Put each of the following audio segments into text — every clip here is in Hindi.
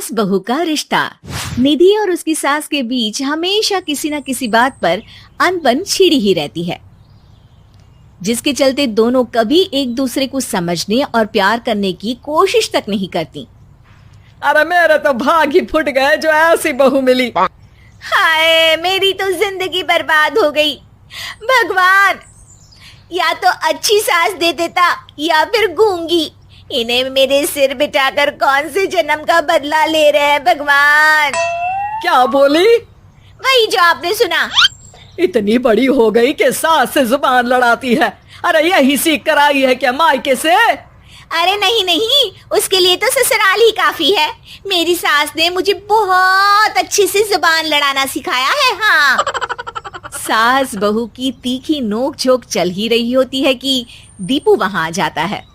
सास बहू का रिश्ता। निधि और उसकी सास के बीच हमेशा किसी न किसी बात पर अनबन छिड़ी ही रहती है, जिसके चलते दोनों कभी एक दूसरे को समझने और प्यार करने की कोशिश तक नहीं करती। अरे मेरे तो भाग ही फुट गए जो ऐसी बहू मिली। हाय, मेरी तो जिंदगी बर्बाद हो गई। भगवान, या तो अच्छी सास दे देता या फिर गूंगी। इन्हें मेरे सिर बिठाकर कौन से जन्म का बदला ले रहे हैं भगवान। क्या बोली? वही जो आपने सुना। इतनी बड़ी हो गई कि सास से जुबान लड़ाती है। अरे यही सीख कर आई है क्या मायके से? अरे नहीं नहीं, उसके लिए तो ससुराल ही काफी है। मेरी सास ने मुझे बहुत अच्छे से जुबान लड़ाना सिखाया है। हाँ। सास बहू की तीखी नोक झोंक चल ही रही होती है कि दीपू वहां आ जाता है।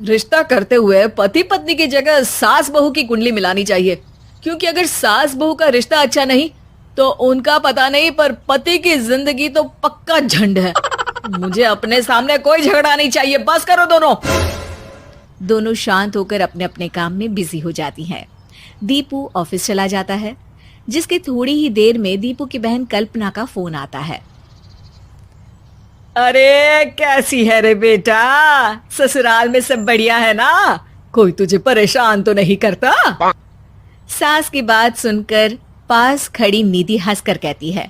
रिश्ता करते हुए पति पत्नी की जगह सास बहू की कुंडली मिलानी चाहिए, क्योंकि अगर सास बहू का रिश्ता अच्छा नहीं तो उनका पता नहीं, पर पति की जिंदगी तो पक्का झंड है। मुझे अपने सामने कोई झगड़ा नहीं चाहिए। बस करो दोनों। दोनों शांत होकर अपने अपने काम में बिजी हो जाती हैं। दीपू ऑफिस चला जाता है, जिसके थोड़ी ही देर में दीपू की बहन कल्पना का फोन आता है। अरे कैसी है रे बेटा? ससुराल में सब बढ़िया है ना? कोई तुझे परेशान तो नहीं करता? सास की बात सुनकर पास खड़ी निधि हंसकर कहती है,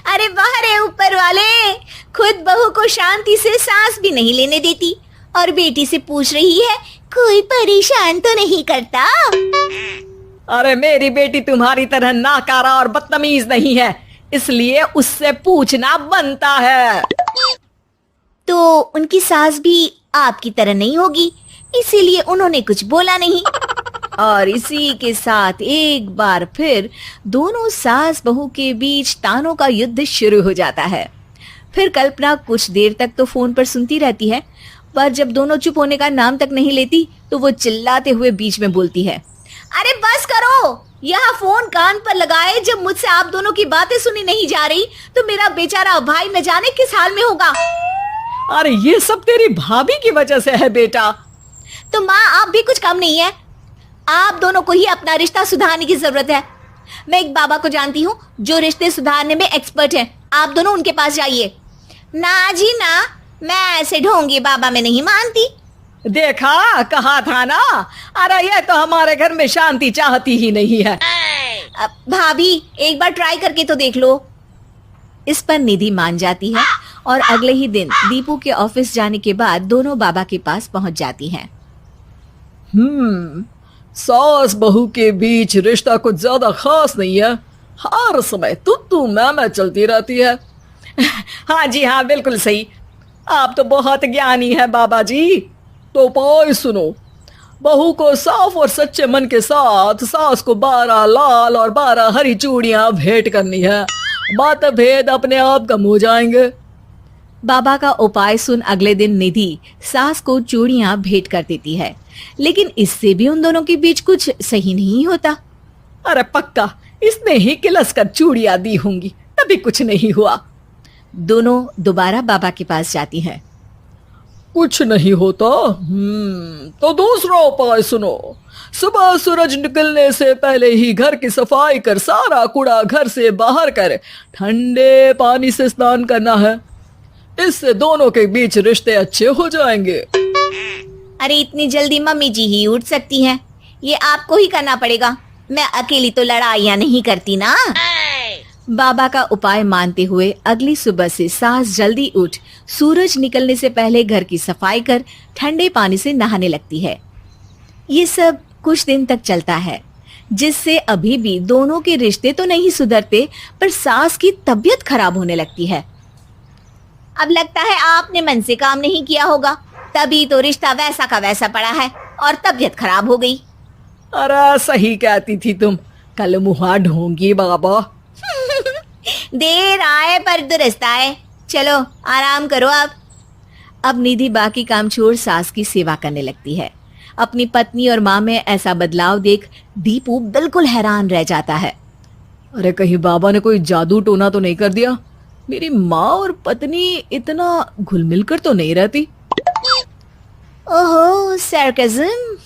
अरे वाह रे ऊपर वाले, खुद बहू को शांति से सांस भी नहीं लेने देती और बेटी से पूछ रही है कोई परेशान तो नहीं करता। अरे मेरी बेटी तुम्हारी तरह नाकारा और बदतमीज नहीं है, इसलिए उससे पूछना बनता है। तो उनकी सास भी आपकी तरह नहीं होगी, इसीलिए उन्होंने कुछ बोला नहीं। और इसी के साथ एक बार फिर दोनों सास बहू के बीच तानों का युद्ध शुरू हो जाता है। फिर कल्पना कुछ देर तक तो फोन पर सुनती रहती है, पर जब दोनों चुप होने का नाम तक नहीं लेती तो वो चिल्लाते हुए बीच में बोलती है, अरे बस करो, यह फोन कान पर लगाए जब मुझसे आप दोनों की बातें सुनी नहीं जा रही तो मेरा बेचारा भाई न जाने किस हाल में होगा। अरे ये सब तेरी भाभी की वजह से है बेटा। तो माँ, आप भी कुछ कम नहीं है। आप दोनों को ही अपना रिश्ता सुधारने की जरूरत है। मैं एक बाबा को जानती हूँ जो रिश्ते सुधारने में एक्सपर्ट हैं। आप दोनों उनके पास जाइए। ना जी ना, मैं ऐसे ढोंगी बाबा में नहीं मानती। देखा, कहा था ना। अरे ये तो हमारे घर में शांति चाहती ही नहीं है। भाभी, एक बार ट्राई करके तो देख लो। इस पर निधि मान जाती है और अगले ही दिन दीपू के ऑफिस जाने के बाद दोनों बाबा के पास पहुंच जाती हैं। सास बहू के बीच रिश्ता कुछ ज्यादा खास नहीं है। हर समय तू मैं चलती रहती है। हाँ जी हाँ, बिल्कुल सही। आप तो बहुत ज्ञानी है बाबा जी। तो उपाय सुनो। बहू को साफ और सच्चे मन के साथ सास को 12 लाल और 12 हरी चूड़ियां भेंट करनी है। मतभेद अपने आप कम हो जाएंगे। बाबा का उपाय सुन अगले दिन निधि सास को चूड़ियां भेंट कर देती है, लेकिन इससे भी उन दोनों के बीच कुछ सही नहीं होता। अरे पक्का इसने ही किलस कर चूड़ियां दी होंगी, तभी कुछ नहीं हुआ। दोनों दोबारा बाबा के पास जाती हैं। कुछ नहीं होता। तो दूसरा उपाय सुनो। सुबह सूरज निकलने से पहले ही घर की सफाई कर सारा कूड़ा घर से बाहर कर ठंडे पानी से स्नान करना है। इससे दोनों के बीच रिश्ते अच्छे हो जाएंगे। अरे इतनी जल्दी मम्मी जी ही उठ सकती हैं? ये आपको ही करना पड़ेगा। मैं अकेली तो लड़ाइयाँ नहीं करती ना। बाबा का उपाय मानते हुए अगली सुबह से सास जल्दी उठ सूरज निकलने से पहले घर की सफाई कर ठंडे पानी से नहाने लगती है। ये सब कुछ दिन तक चलता है, जिससे अभी भी दोनों के रिश्ते तो नहीं सुधरते, पर सास की तबीयत खराब होने लगती है। अब लगता है आपने मन से काम नहीं किया होगा, तभी तो रिश्ता वैसा का वैसा पड़ा है और तबीयत खराब हो गई। अरे सही कहती थी तुम, कल मुहा ढोंगी बाबा। देर आए पर दुरुस्त आए। चलो आराम करो अब निधि बाकी काम छोड़ सास की सेवा करने लगती है। अपनी पत्नी और माँ में ऐसा बदलाव देख दीपू बिल्कुल हैरान रह जाता है। अरे कहीं बाबा ने कोई जादू टोना तो नहीं कर दिया? मेरी माँ और पत्नी इतना घुल मिल कर तो नहीं रहती। ओहो, सरकाज़म।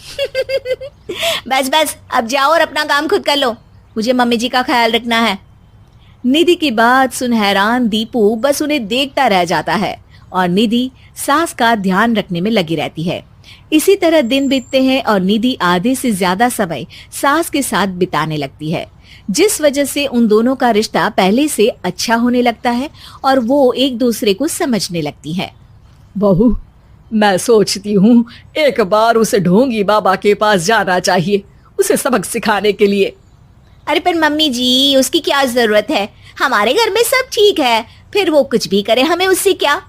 बस बस अब जाओ और अपना काम खुद कर लो, मुझे मम्मी जी का ख्याल रखना है। निधि की बात सुन हैरान दीपू बस उन्हें देखता रह जाता है और निधि सास का ध्यान रखने में लगी रहती है। इसी तरह दिन बीतते हैं और निधि आधे से ज्यादा समय सास के साथ बिताने लगती है, जिस वजह से उन दोनों का रिश्ता पहले से अच्छा होने लगता है और वो एक दूसरे को समझने लगती है। बहू, मैं सोचती हूँ एक बार उसे ढोंगी बाबा के पास जाना चाहिए, उसे सबक सिखाने के लिए। अरे पर मम्मी जी, उसकी क्या जरूरत है, हमारे घर में सब ठीक है, फिर वो कुछ भी करे हमें उससे क्या।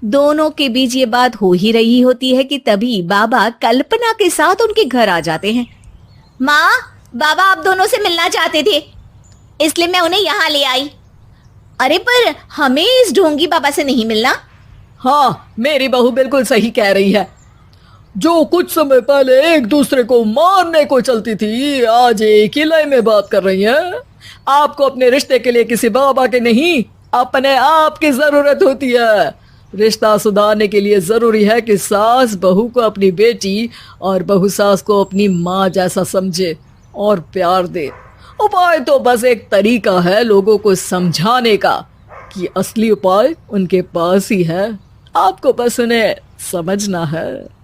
दोनों के बीच ये बात हो ही रही होती है कि तभी बाबा कल्पना के साथ उनके घर आ जाते हैं। माँ, बाबा आप दोनों से मिलना चाहते थे, इसलिए मैं उन्हें यहाँ ले आई। अरे पर हमें इस ढोंगी बाबा से नहीं मिलना। हाँ, मेरी बहू बिल्कुल सही कह रही है। जो कुछ समय पहले एक दूसरे को मारने को चलती थी, आज एक ही लय में बात कर रही है। आपको अपने रिश्ते के लिए किसी बाबा के नहीं, अपने आप की जरूरत होती है। रिश्ता सुधारने के लिए जरूरी है कि सास बहू को अपनी बेटी और बहू सास को अपनी माँ जैसा समझे और प्यार दे। उपाय तो बस एक तरीका है लोगों को समझाने का कि असली उपाय उनके पास ही है, आपको बस उन्हें समझना है।